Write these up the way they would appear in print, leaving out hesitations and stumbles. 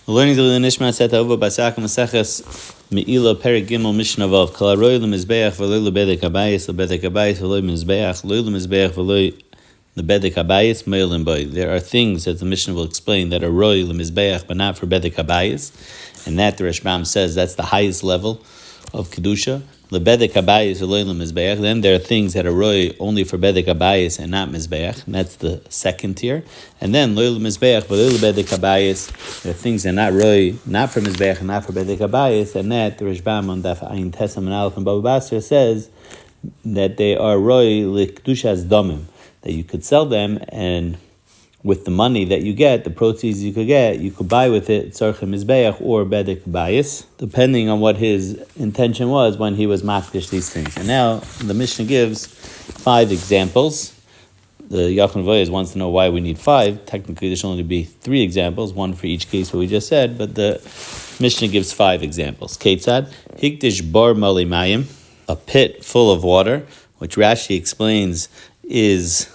We're learning the Nishmas Etta Ahuva Basak Maseches Me'ilah Perek Gimel Mishnah Vav Kol Haroy Lemizbeach V'lo Lebedek Habayis Lebedek Habayis V'lo Mizbeach Lo Lemizbeach V'lo Lebedek Habayis Me'ilim Boy. There are things that the Mishnah will explain that are Roy Lemizbeach but not for Bedek Habayis, and that the Rashbam says that's the highest level of Kedusha. Lebedek Habayis V'lo Lemizbeach. Then there are things that are Roy only for Bedek Habayis and not Mizbeach, and that's the second tier. And then Lo Lemizbeach V'lo Lebedek Habayis. There are things that are not Roy, not for Mizbeach and not for Bedek Habayis, and that the Rashbam on Daf Ayin Tesam and Aleph and Baba Basra says that they are Roy L'Kedushas Domim, that you could sell them, and with the money that you get, the proceeds you could get, you could buy with it Tzarchim Mizbeach or Bedek Habayis, depending on what his intention was when he was makdish these things. And now the Mishnah gives 5 examples. The Yaakov wants to know why we need 5. Technically, there should only be 3 examples, one for each case what we just said, but the Mishnah gives 5 examples. Ketzad, Hikdish bar mali mayim, a pit full of water, which Rashi explains is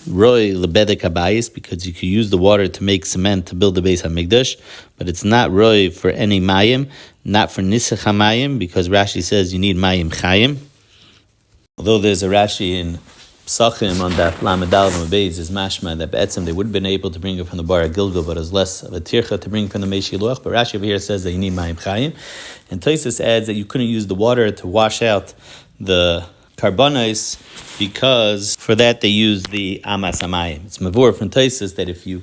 Roy lebedek habayis, because you could use the water to make cement to build the Beis HaMikdash, but it's not Roy for any mayim, not for nisach hamayim, because Rashi says you need mayim chayim. Although there's a Rashi in Psachim on that Lamed Aleph Beis is mashma that be'etzem they would have been able to bring it from the Bar Gilgal, but it was less of a tircha to bring from the Meishi Luach. But Rashi over here says that you need mayim chayim, and Tosfos adds that you couldn't use the water to wash out the karbonos, because for that they use the amas hamayim. It's mavur from Tosfos that if you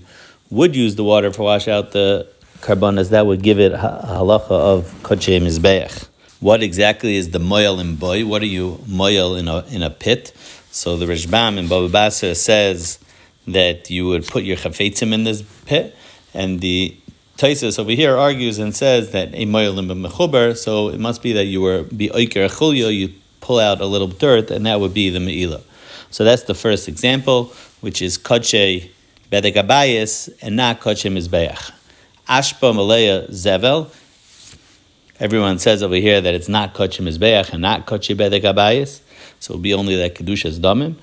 would use the water to wash out the karbonos, that would give it a halacha of kodshei mizbeach. What exactly is the moyel in boy? What are you moyel in a pit? So the Rashbam in Baba Basra says that you would put your chafetzim in this pit, and the Tosfos over here argues and says that a moyel in b'mechuber, so it must be that you were be oiker achulyo, you pull out a little dirt, and that would be the Me'ilah. So that's the first example, which is kodshei bedek habayis and not kodshei mizbeach. Ashpa maleya zevel. Everyone says over here that it's not kodshei mizbeach and not kodshei bedek habayis, so it'll be only that kedushas damim.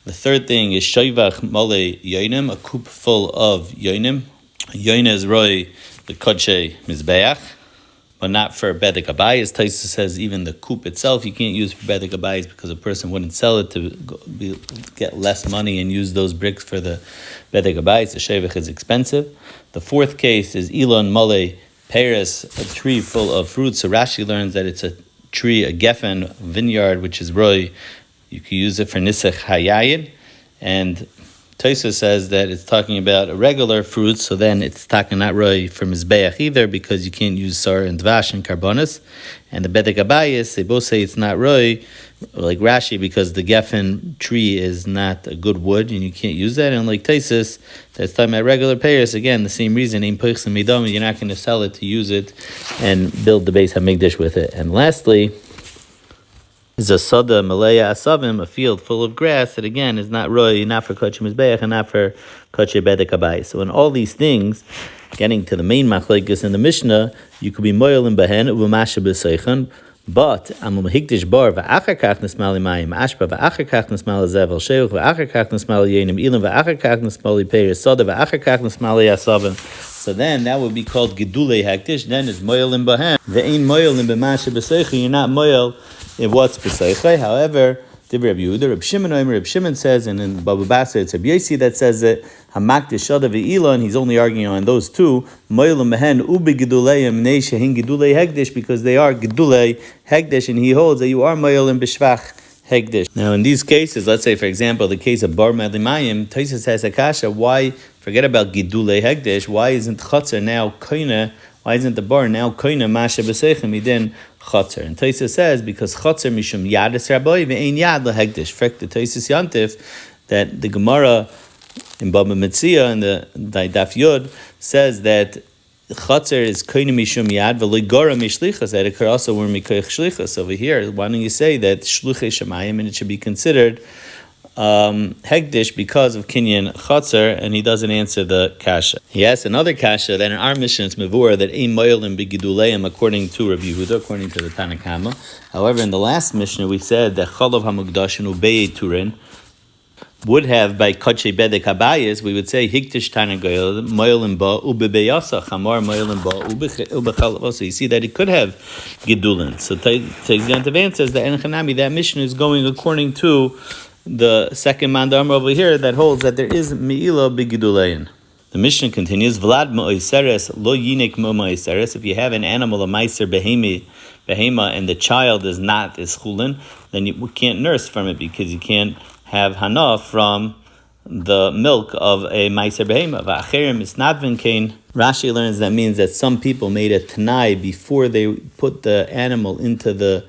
The third thing is shoivach mole yoinim, a coop full of yoinim. Yoin is roy the kodshei mizbeach, but not for bedek habayis. Tosfos says even the coop itself you can't use for bedek habayis because a person wouldn't sell it to get less money and use those bricks for the bedek habayis. The shevach is expensive. The fourth case is ilon mole peres, a tree full of fruits. So Rashi learns that it's a tree, a geffen, vineyard, which is roy. You can use it for nisach hayayin, and Tosfos says that it's talking about a regular fruit, so then it's talking not roy for mizbeach either, because you can't use sar and dvash and karbonis. And the bedek habayis, they both say it's not roy, like Rashi, because the geffen tree is not a good wood and you can't use that. And like Tosfos, that's talking about regular payers, again, the same reason, you're not going to sell it to use it and build the Beis HaMikdash with it. And lastly, is a soda maleya asavim, a field full of grass that again is not roy, not for kodshei mizbeach and not for kodshei bedek habayis. So in all these things, getting to the main machlekes in the Mishnah, you could be moyel in behen u'masha b'seichan, but amum hikdish bar v'achar kach nismal mayim ashpa v'achar kach nismal zevel sheuch v'achar kach nismal yenim ilim v'achar kach nismal peir soda v'achar kach nismal asavim. So then that would be called gedulei hektish. Then it's moyel in behen. Ve'ein moyel in b'masha b'seichan. You're not moyel in what's b'seichai. However, Rabbi Yehuda, Reb Shimon Yomi, Reb Shimon says, and in Baba Basra it's Reb Yosi that says that hamakdish shada ve'ilah, and he's only arguing on those two, moyel mehen ubi geduleim nei shehin gedulei hekdish, because they are gedulei hekdish, and he holds that you are moyel in b'shvach hekdish. Now in these cases, let's say for example the case of bar melimayim, Tosfos says akasha, why forget about gedulei hekdish? Why isn't chatzar now koine? Why isn't the bar now koine masha b'seichem idin chatzar? And Tosfos says because chatzar mishum yadis rabbi ve'ein yad lehekdish. Frek the Tosfos yantif that the Gemara in Baba Metzia and the Daf Yud says that chatzar is koine mishum yad v'legora mishlichas, that it could also were mikoich shlichas. Over here, why don't you say that shluchei shemayim and it should be considered hekdish because of kinyan chatzar, and he doesn't answer the kasha. He asks another kasha that in our Mishnah it's mevur that ein moyelim begiduleim according to Rabbi Yehuda, according to the Tanakama. However, in the last Mishnah we said that chalav hamukdashin ubei turin, would have by Koche Bedek Habayis, we would say Hiktish Tana Goyel, Moilim Ba, Ubebeyasa, Hamar Moilim Ba, Ubechalava. So you see that it could have Gidulin. So Tezgantavan says that Enchanami, that Mishnah is going according to the second mandam over here that holds that there is Me'ilah B'Gidulein. The Mishnah continues, Vlad Mo'iseres, Lo Yinik Mo'iseres. If you have an animal, a Meiser Behema, and the child is Chulin, then you can't nurse from it because you can't have Hana from the milk of a Meiser Behema. V'acherim is not Vinkain. Rashi learns that means that some people made a Tanai before they put the animal into the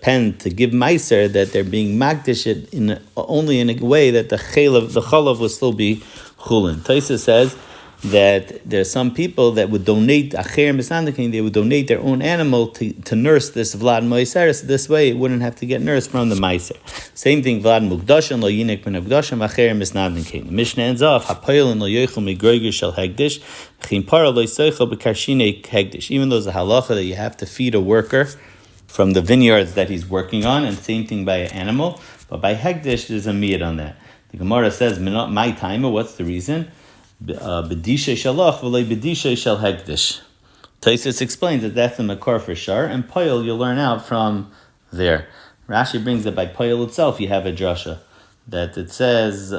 pen to give Meiser, that they're being Magdish it only in a way that the Chalav will still be Chulin. Taisa says that there's some people that would donate Acher Misandakin, they would donate their own animal to nurse this Vlad Moiseres. This way it wouldn't have to get nursed from the Meiser. Same thing, Vlad Mugdashan, Lo Yinik Ben Mugdashan, Acher Misnadakin. The Mishnah ends off, Hapoyel Lo Yochel Migroiger Shel Hegdish, Chimpara Lo Seichel Bekarshine Hegdish. Even though there's a halacha that you have to feed a worker from the vineyards that he's working on, and same thing by an animal, but by Hegdish there's a miyad on that. The Gemara says, my timer, what's the reason? B'disha shalach v'lei b'disha shel hegdish. Taisus explains that that's a makar for shar, and poyel you'll learn out from there. Rashi brings that by poyel itself you have a drasha, that it says,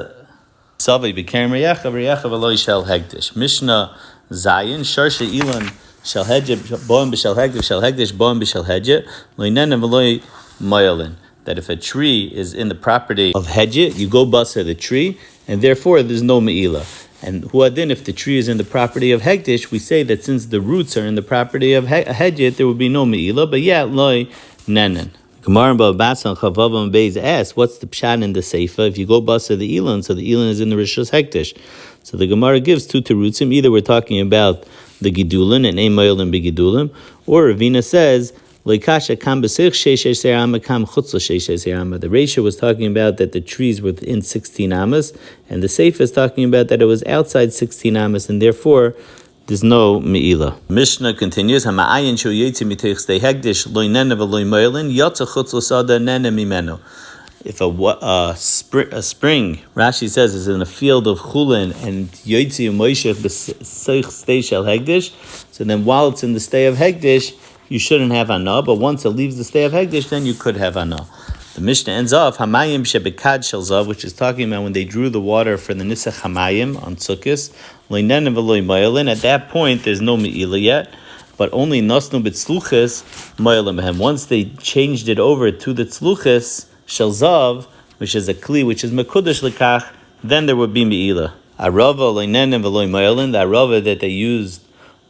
Savai b'kerem reyecha v'loi shel hegdish. Mishnah Zayin, shar she'ilan shel hegdish, boim b'shel hegdish, boim b'shel hegdish, lo'inena v'loi moyelin. That if a tree is in the property of Hedjit, you go basa the tree, and therefore there's no Me'ilah. And Huadin, if the tree is in the property of Hegdish, we say that since the roots are in the property of Hedjit, there would be no Me'ilah, but yet loy nenen. Gemara Ba'Batsan Chavavam Beis asks, what's the pshat in the Seifa? If you go basa the Elon, so the Elon is in the Rishus Hektish. So the Gemara gives two terutzim. Either we're talking about the Gidulin and Ein Mo'elin B'Gidulim, or Ravina says, the ratio was talking about that the trees were within 16 amas, and the Seif is talking about that it was outside 16 amas, and therefore there's no Me'ilah. Mishnah continues, if a spring, Rashi says, is in a field of Chulin and Yoitzi Moishech b'seich stay shel Hegdish, so then while it's in the stay of Hegdish, you shouldn't have Anah, but once it leaves the stay of Hegdish, then you could have Anah. The Mishnah ends off, Hamayim shebekad shel zav, which is talking about when they drew the water for the Nisach Hamayim on Sukkos, loinen v'loy moyelin. At that point, there's no Me'ilah yet, but only Nasnu b'tzluchis moyelin behem. Once they changed it over to the tzluchis shel zav, which is a kli, which is mekudesh lekach, then there would be Me'ilah. Arava loinen v'loy moyelin, the arava that they used,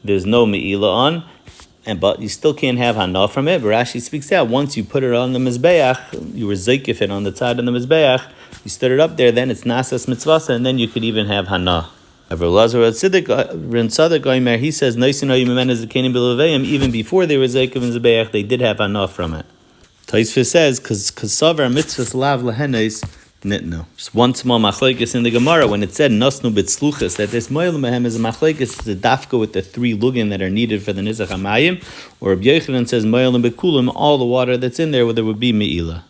there's no Me'ilah on, but you still can't have Hana from it. But Rashi speaks out, once you put it on the Mizbeach, you were Zeikif it on the side of the Mizbeach, you stood it up there, then it's Nasas Mitzvasa, and then you could even have Hana. He says, even before they were Zeikif and Mizbeach, they did have Hana from it. Taisva says, because Savar Mitzvahs Lav Lehenes, Nitno. Just one small machlekes in the Gemara when it said Nasnu b'tzluchas, that this moil mehem is a machlekes, is a dafka with the 3 lugin that are needed for the Nizach Hamayim, or Rabbi Yochanan says moil b'kulim, all the water that's in there, where there would be Me'ilah.